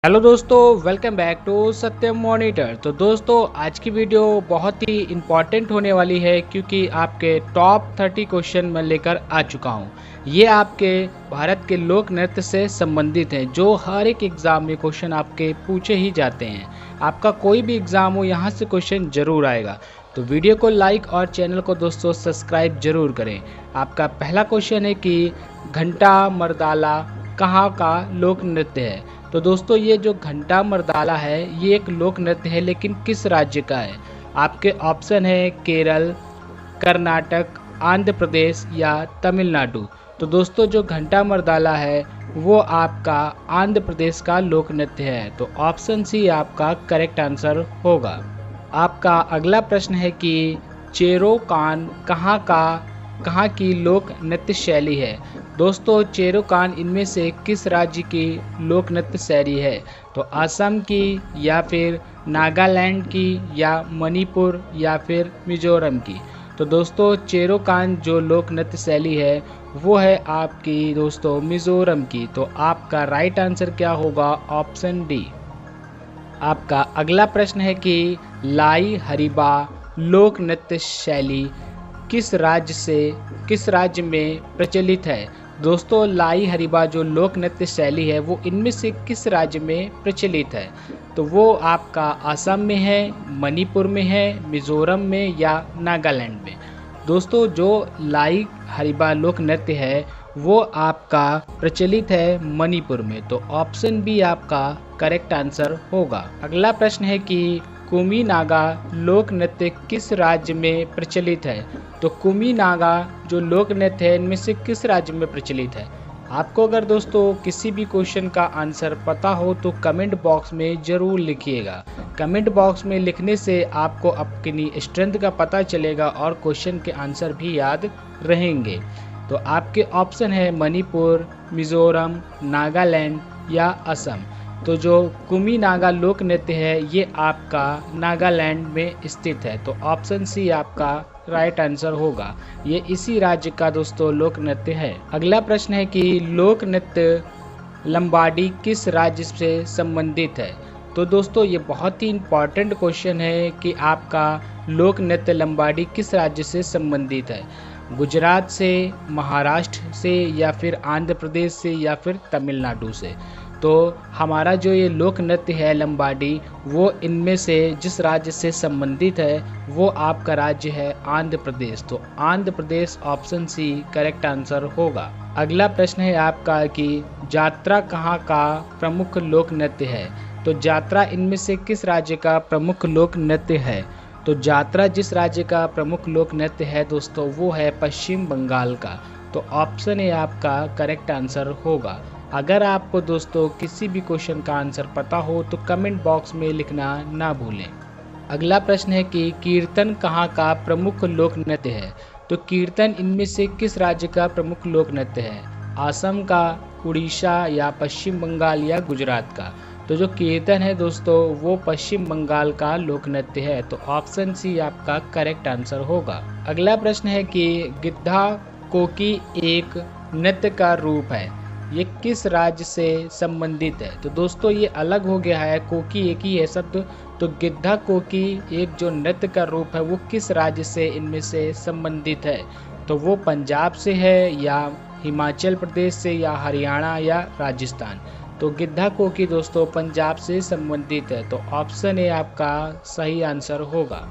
Hello दोस्तों, welcome back to Satyam Monitor. तो दोस्तों, आज की वीडियो बहुत ही इम्पॉर्टेंट होने वाली है क्योंकि आपके टॉप 30 क्वेश्चन मैं लेकर आ चुका हूँ। ये आपके भारत के लोक नृत्य से संबंधित हैं जो हर एक एग्ज़ाम में क्वेश्चन आपके पूछे ही जाते हैं। आपका कोई भी एग्ज़ाम हो, यहाँ से क्वेश्चन ज़रूर आएगा। तो वीडियो को लाइक और चैनल को दोस्तों सब्सक्राइब जरूर करें। आपका पहला क्वेश्चन है कि घंटा मर्दाला कहाँ का लोक नृत्य है। तो दोस्तों, ये जो घंटा मर्दाला है ये एक लोक नृत्य है, लेकिन किस राज्य का है। आपके ऑप्शन है केरल, कर्नाटक, आंध्र प्रदेश या तमिलनाडु। तो दोस्तों, जो घंटा मर्दाला है वो आपका आंध्र प्रदेश का लोक नृत्य है। तो ऑप्शन सी आपका करेक्ट आंसर होगा। आपका अगला प्रश्न है कि चेरोकान कहाँ की लोक नृत्य शैली है। दोस्तों, चेरोकान इनमें से किस राज्य की लोक नृत्य शैली है। तो असम की या फिर नागालैंड की या मणिपुर या फिर मिजोरम की। तो दोस्तों, चेरोकान जो लोक नृत्य शैली है वो है आपकी दोस्तों मिजोरम की। तो आपका राइट आंसर क्या होगा, ऑप्शन डी। आपका अगला प्रश्न है कि लाई हरिबा लोक नृत्य शैली किस राज्य में प्रचलित है। दोस्तों, लाई हरिबा जो लोक नृत्य शैली है वो इनमें से किस राज्य में प्रचलित है। तो वो आपका असम में है, मणिपुर में है, मिजोरम में या नागालैंड में। दोस्तों, जो लाई हरिबा लोक नृत्य है वो आपका प्रचलित है मणिपुर में। तो ऑप्शन बी आपका करेक्ट आंसर होगा। अगला प्रश्न है कि कुमी नागा लोक नृत्य किस राज्य में प्रचलित है। तो कुमी नागा जो लोक नृत्य है इनमें से किस राज्य में प्रचलित है। आपको अगर दोस्तों किसी भी क्वेश्चन का आंसर पता हो तो कमेंट बॉक्स में ज़रूर लिखिएगा। कमेंट बॉक्स में लिखने से आपको अपनी स्ट्रेंथ का पता चलेगा और क्वेश्चन के आंसर भी याद रहेंगे। तो आपके ऑप्शन है मणिपुर, मिजोरम, नागालैंड या असम। तो जो कुमी नागा लोक नृत्य है ये आपका नागालैंड में स्थित है। तो ऑप्शन सी आपका राइट आंसर होगा। ये इसी राज्य का दोस्तों लोक नृत्य है। अगला प्रश्न है कि लोक नृत्य लंबाडी किस राज्य से संबंधित है। तो दोस्तों, ये बहुत ही इम्पॉर्टेंट क्वेश्चन है कि आपका लोक नृत्य लंबाडी किस राज्य से संबंधित है। गुजरात से, महाराष्ट्र से या फिर आंध्र प्रदेश से या फिर तमिलनाडु से। तो हमारा जो ये लोक नृत्य है लंबाडी वो इनमें से जिस राज्य से संबंधित है वो आपका राज्य है आंध्र प्रदेश। तो Andhra Pradesh option C correct answer होगा। अगला प्रश्न है आपका कि जात्रा कहाँ का प्रमुख लोक नृत्य है। तो जात्रा इनमें से किस राज्य का प्रमुख लोक नृत्य है। तो जात्रा जिस राज्य का प्रमुख लोक नृत्य है दोस्तों वो है पश्चिम बंगाल का। तो ऑप्शन ए आपका करेक्ट आंसर होगा। अगर आपको दोस्तों किसी भी क्वेश्चन का आंसर पता हो तो कमेंट बॉक्स में लिखना ना भूलें। अगला प्रश्न है कि कीर्तन कहाँ का प्रमुख लोक नृत्य है। तो कीर्तन इनमें से किस राज्य का प्रमुख लोक नृत्य है। असम का, उड़ीसा या पश्चिम बंगाल या गुजरात का। तो जो कीर्तन है दोस्तों वो पश्चिम बंगाल का लोक नृत्य है। तो ऑप्शन सी आपका करेक्ट आंसर होगा। अगला प्रश्न है कि गिद्धा कोकी एक नृत्य का रूप है, ये किस राज्य से संबंधित है। तो दोस्तों, ये अलग हो गया है, कोकी एक ही है शब्द। तो गिद्धा कोकी एक जो नृत्य का रूप है वो किस राज्य से इनमें से संबंधित है। तो वो पंजाब से है या हिमाचल प्रदेश से या हरियाणा या राजस्थान। तो गिद्धा कोकी दोस्तों पंजाब से संबंधित है। तो ऑप्शन ए आपका सही आंसर होगा।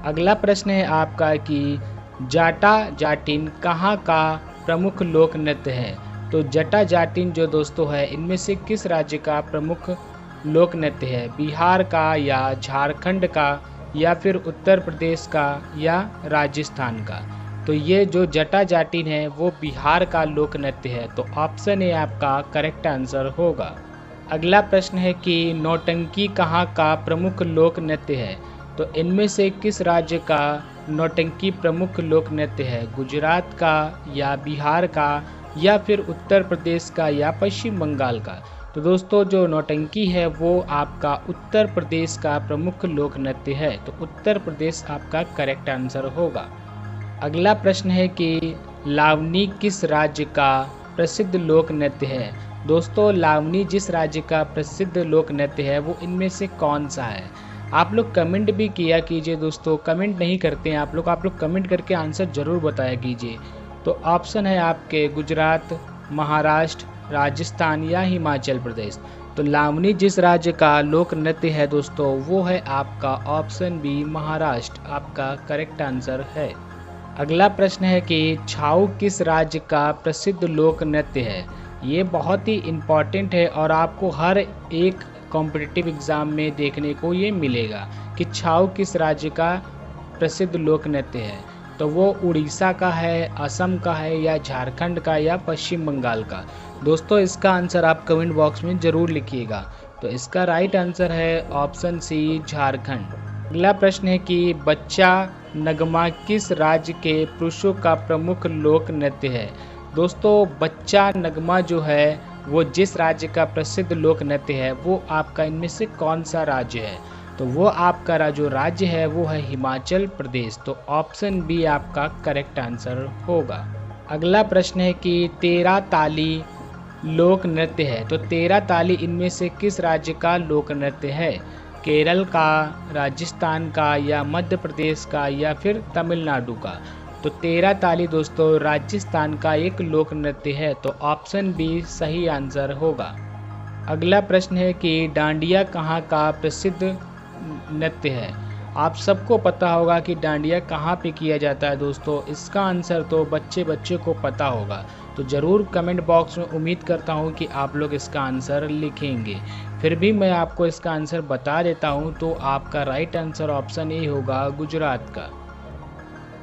अगला प्रश्न है आपका कि जाटा जाटिन कहाँ का प्रमुख लोक नृत्य है। तो जटा जाटिन जो दोस्तों है इनमें से किस राज्य का प्रमुख लोक नृत्य है। बिहार का या झारखंड का या फिर उत्तर प्रदेश का या राजस्थान का। तो ये जो जटा जाटिन है वो बिहार का लोक नृत्य है। तो ऑप्शन ए आपका करेक्ट आंसर होगा। अगला प्रश्न है कि नौटंकी कहाँ का प्रमुख लोक नृत्य है। तो इनमें से किस राज्य का नौटंकी प्रमुख लोक नृत्य है। गुजरात का या बिहार का या फिर उत्तर प्रदेश का या पश्चिम बंगाल का। तो दोस्तों, जो नौटंकी है वो आपका उत्तर प्रदेश का प्रमुख लोक नृत्य है। तो उत्तर प्रदेश आपका करेक्ट आंसर होगा। अगला प्रश्न है कि लावनी किस राज्य का प्रसिद्ध लोक नृत्य है। दोस्तों लावनी जिस राज्य का प्रसिद्ध लोक नृत्य है वो इनमें से कौन सा है? आप लोग कमेंट भी किया कीजिए दोस्तों, कमेंट नहीं करते हैं आप लोग कमेंट करके आंसर ज़रूर बताया कीजिए। तो ऑप्शन है आपके गुजरात, महाराष्ट्र, राजस्थान या हिमाचल प्रदेश। तो लावनी जिस राज्य का लोक नृत्य है दोस्तों वो है आपका ऑप्शन बी महाराष्ट्र, आपका करेक्ट आंसर है। अगला प्रश्न है कि छाऊ किस राज्य का प्रसिद्ध लोक नृत्य है? ये बहुत ही इम्पॉर्टेंट है और आपको हर एक कॉम्पिटिटिव एग्ज़ाम में देखने को ये मिलेगा कि छाऊ किस राज्य का प्रसिद्ध लोक नृत्य है। तो वो उड़ीसा का है, असम का है या झारखंड का या पश्चिम बंगाल का। दोस्तों इसका आंसर आप कमेंट बॉक्स में ज़रूर लिखिएगा। तो इसका राइट आंसर है ऑप्शन सी झारखंड। अगला प्रश्न है कि बच्चा नगमा किस राज्य के पुरुषों का प्रमुख लोक नृत्य है? दोस्तों बच्चा नगमा जो है वो जिस राज्य का प्रसिद्ध लोक नृत्य है वो आपका इनमें से कौन सा राज्य है? तो वो आपका जो राज्य है वो है हिमाचल प्रदेश। तो ऑप्शन बी आपका करेक्ट आंसर होगा। अगला प्रश्न है कि 13 ताली लोक नृत्य है। तो 13 ताली इनमें से किस राज्य का लोक नृत्य है? केरल का, राजस्थान का या मध्य प्रदेश का या फिर तमिलनाडु का? तो 13 ताली दोस्तों राजस्थान का एक लोक नृत्य है। तो ऑप्शन बी सही आंसर होगा। अगला प्रश्न है कि डांडिया कहाँ का प्रसिद्ध नृत्य है? आप सबको पता होगा कि डांडिया कहाँ पे किया जाता है दोस्तों। इसका आंसर तो बच्चे को पता होगा। तो ज़रूर कमेंट बॉक्स में उम्मीद करता हूँ कि आप लोग इसका आंसर लिखेंगे। फिर भी मैं आपको इसका आंसर बता देता हूँ। तो आपका राइट आंसर ऑप्शन ए होगा गुजरात का।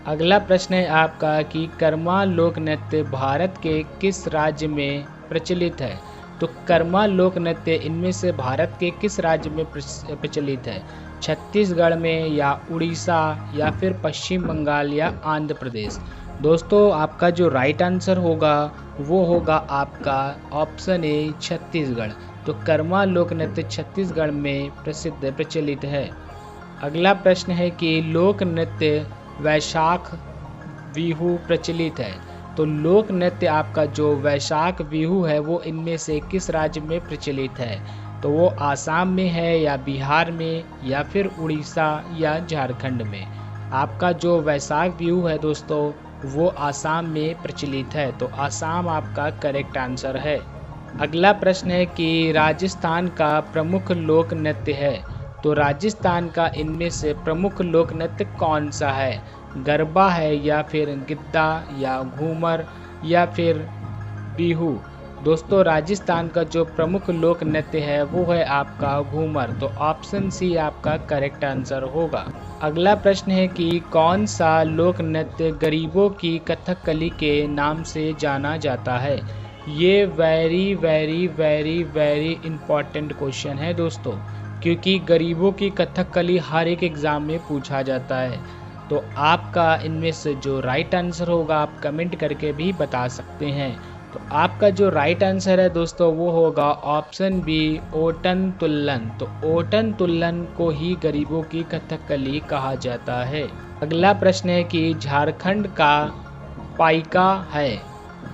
अगला प्रश्न है आपका कि कर्मा लोक नृत्य भारत के किस राज्य में प्रचलित है? तो कर्मा लोक नृत्य इनमें से भारत के किस राज्य में प्रचलित है? छत्तीसगढ़ में या उड़ीसा या फिर पश्चिम बंगाल या आंध्र प्रदेश? दोस्तों आपका जो राइट आंसर होगा वो होगा आपका ऑप्शन ए छत्तीसगढ़। तो कर्मा लोक नृत्य छत्तीसगढ़ में प्रचलित है। अगला प्रश्न है कि लोक नृत्य वैशाख बिहू प्रचलित है। तो लोक नृत्य आपका जो वैशाख बिहू है वो इनमें से किस राज्य में प्रचलित है? तो वो आसाम में है या बिहार में या फिर उड़ीसा या झारखंड में? आपका जो वैशाख बिहू है दोस्तों वो आसाम में प्रचलित है। तो आसाम आपका करेक्ट आंसर है। अगला प्रश्न है कि राजस्थान का प्रमुख लोक नृत्य है। तो राजस्थान का इनमें से प्रमुख लोक नृत्य कौन सा है? गरबा है या फिर गिद्दा या घूमर या फिर बिहू? दोस्तों राजस्थान का जो प्रमुख लोक नृत्य है वो है आपका घूमर। तो ऑप्शन सी आपका करेक्ट आंसर होगा। अगला प्रश्न है कि कौन सा लोक नृत्य गरीबों की कथकली के नाम से जाना जाता है? ये very very very very important question है दोस्तों, क्योंकि गरीबों की कथकली हर एक एग्ज़ाम में पूछा जाता है। तो आपका इनमें से जो राइट आंसर होगा आप कमेंट करके भी बता सकते हैं। तो आपका जो राइट आंसर है दोस्तों वो होगा ऑप्शन बी ओटन तुल्लन। तो ओटन तुल्लन को ही गरीबों की कथकली कहा जाता है। अगला प्रश्न है कि झारखंड का पाइका है।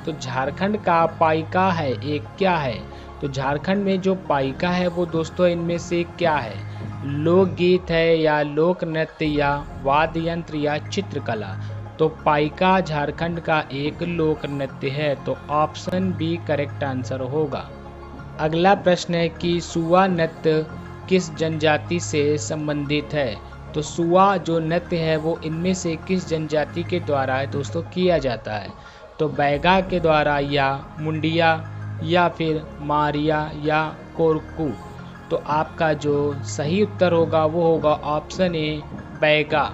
तो झारखंड का पाइका है एक क्या है? तो झारखंड में जो पाइका है वो दोस्तों इनमें से क्या है? लोकगीत है या लोक नृत्य या वाद्य यंत्र या चित्रकला? तो पाइका झारखंड का एक लोक नृत्य है। तो ऑप्शन बी करेक्ट आंसर होगा। अगला प्रश्न है कि सुआ नृत्य किस जनजाति से संबंधित है? तो सुआ जो नृत्य है वो इनमें से किस जनजाति के द्वारा दोस्तों किया जाता है? तो बैगा के द्वारा या मुंडिया या फिर मारिया या कोरकू? तो आपका जो सही उत्तर होगा वो होगा ऑप्शन ए बैगा।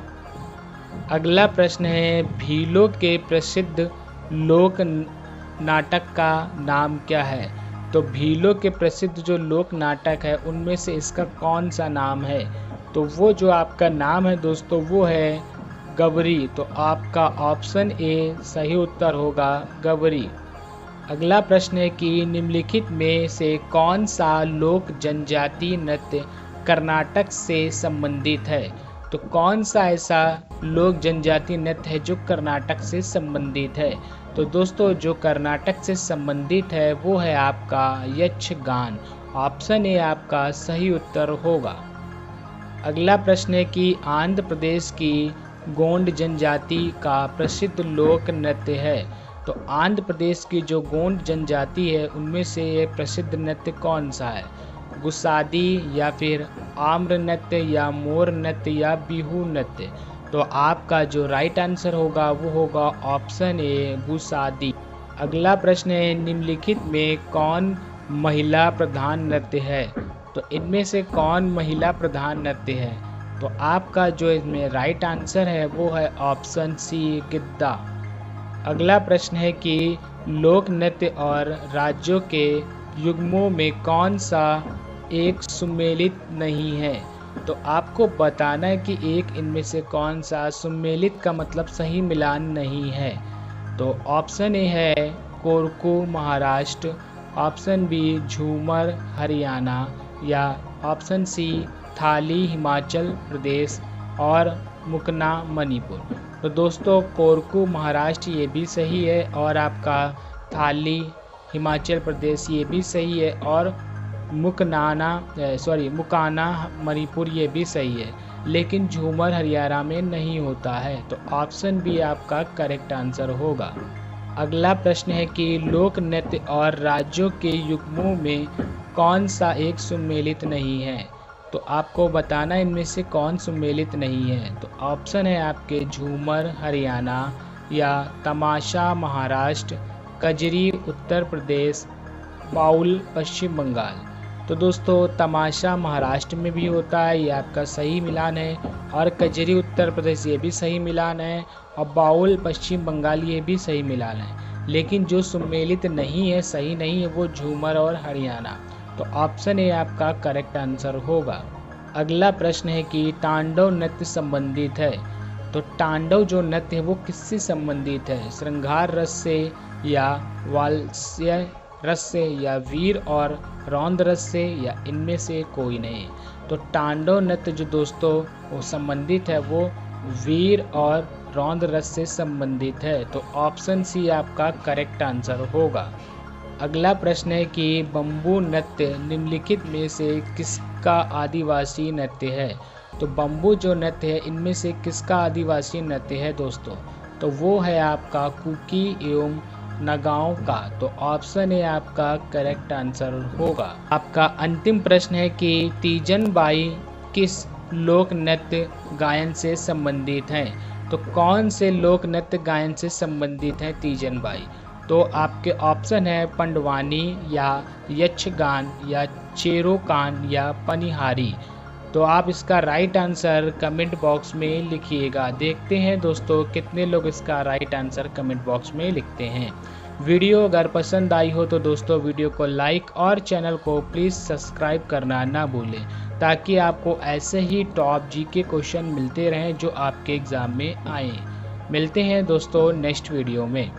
अगला प्रश्न है भीलों के प्रसिद्ध लोक नाटक का नाम क्या है? तो भीलों के प्रसिद्ध जो लोक नाटक है उनमें से इसका कौन सा नाम है? तो वो जो आपका नाम है दोस्तों वो है गवरी। तो आपका ऑप्शन ए सही उत्तर होगा गवरी। अगला प्रश्न है कि निम्नलिखित में से कौन सा लोक जनजाति नृत्य कर्नाटक से संबंधित है? तो कौन सा ऐसा लोक जनजाति नृत्य है जो कर्नाटक से संबंधित है? तो दोस्तों जो कर्नाटक से संबंधित है वो है आपका यक्षगान। ऑप्शन ए आपका सही उत्तर होगा। अगला प्रश्न है कि आंध्र प्रदेश की गोंड जनजाति का प्रसिद्ध लोक नृत्य है। तो आंध्र प्रदेश की जो गोंड जनजाति है उनमें से ये प्रसिद्ध नृत्य कौन सा है? गुसादी या फिर आम्र नृत्य या मोर नृत्य या बिहू नृत्य? तो आपका जो राइट आंसर होगा वो होगा ऑप्शन ए गुसादी। अगला प्रश्न है निम्नलिखित में कौन महिला प्रधान नृत्य है? तो इनमें से कौन महिला प्रधान नृत्य है? तो आपका जो इसमें राइट आंसर है वो है ऑप्शन सी गिद्दा। अगला प्रश्न है कि लोक नृत्य और राज्यों के युग्मों में कौन सा एक सुमेलित नहीं है? तो आपको बताना है कि एक इनमें से कौन सा सुमेलित का मतलब सही मिलान नहीं है। तो ऑप्शन ए है कोरकू महाराष्ट्र, ऑप्शन बी झूमर हरियाणा या ऑप्शन सी थाली हिमाचल प्रदेश और मुकना मणिपुर। तो दोस्तों कोरकू महाराष्ट्र ये भी सही है और आपका थाली हिमाचल प्रदेश ये भी सही है और मुकाना मणिपुर ये भी सही है, लेकिन झूमर हरियाणा में नहीं होता है। तो ऑप्शन बी आपका करेक्ट आंसर होगा। अगला प्रश्न है कि लोक नृत्य और राज्यों के युग्मों में कौन सा एक सुमेलित नहीं है? तो आपको बताना इनमें से कौन सुमेलित नहीं है। तो ऑप्शन है आपके झूमर हरियाणा या तमाशा महाराष्ट्र, कजरी उत्तर प्रदेश, बाउल पश्चिम बंगाल। तो दोस्तों तमाशा महाराष्ट्र में भी होता है, ये आपका सही मिलान है, और कजरी उत्तर प्रदेश ये भी सही मिलान है, और बाउल पश्चिम बंगाल ये भी सही मिलान है। लेकिन जो सुमेलित नहीं है, सही नहीं है, वो झूमर और हरियाणा। तो ऑप्शन ए आपका करेक्ट आंसर होगा। अगला प्रश्न है कि तांडव नृत्य संबंधित है। तो तांडव जो नृत्य है वो किससे संबंधित है? श्रृंगार रस से या वात्स्य रस से या वीर और रौद्र रस से या इनमें से कोई नहीं। तो तांडव नृत्य जो दोस्तों वो संबंधित है वो वीर और रौद्र रस से संबंधित है। तो ऑप्शन सी आपका करेक्ट आंसर होगा। अगला प्रश्न है कि बम्बू नृत्य निम्नलिखित में से किसका आदिवासी नृत्य है? तो बम्बू जो नृत्य है इनमें से किसका आदिवासी नृत्य है दोस्तों? तो वो है आपका कुकी एवं नगाओं का। तो ऑप्शन ए आपका करेक्ट आंसर होगा। आपका अंतिम प्रश्न है कि तीजन बाई किस लोक नृत्य गायन से संबंधित हैं? तो कौन से लोक नृत्य गायन से संबंधित हैं तीजन बाई? तो आपके ऑप्शन है पंडवानी या यक्षगान या चेरोकान या पनिहारी। तो आप इसका राइट आंसर कमेंट बॉक्स में लिखिएगा। देखते हैं दोस्तों कितने लोग इसका राइट आंसर कमेंट बॉक्स में लिखते हैं। वीडियो अगर पसंद आई हो तो दोस्तों वीडियो को लाइक और चैनल को प्लीज़ सब्सक्राइब करना ना भूलें, ताकि आपको ऐसे ही टॉप जीके क्वेश्चन मिलते रहें जो आपके एग्ज़ाम में आए। मिलते हैं दोस्तों नेक्स्ट वीडियो में।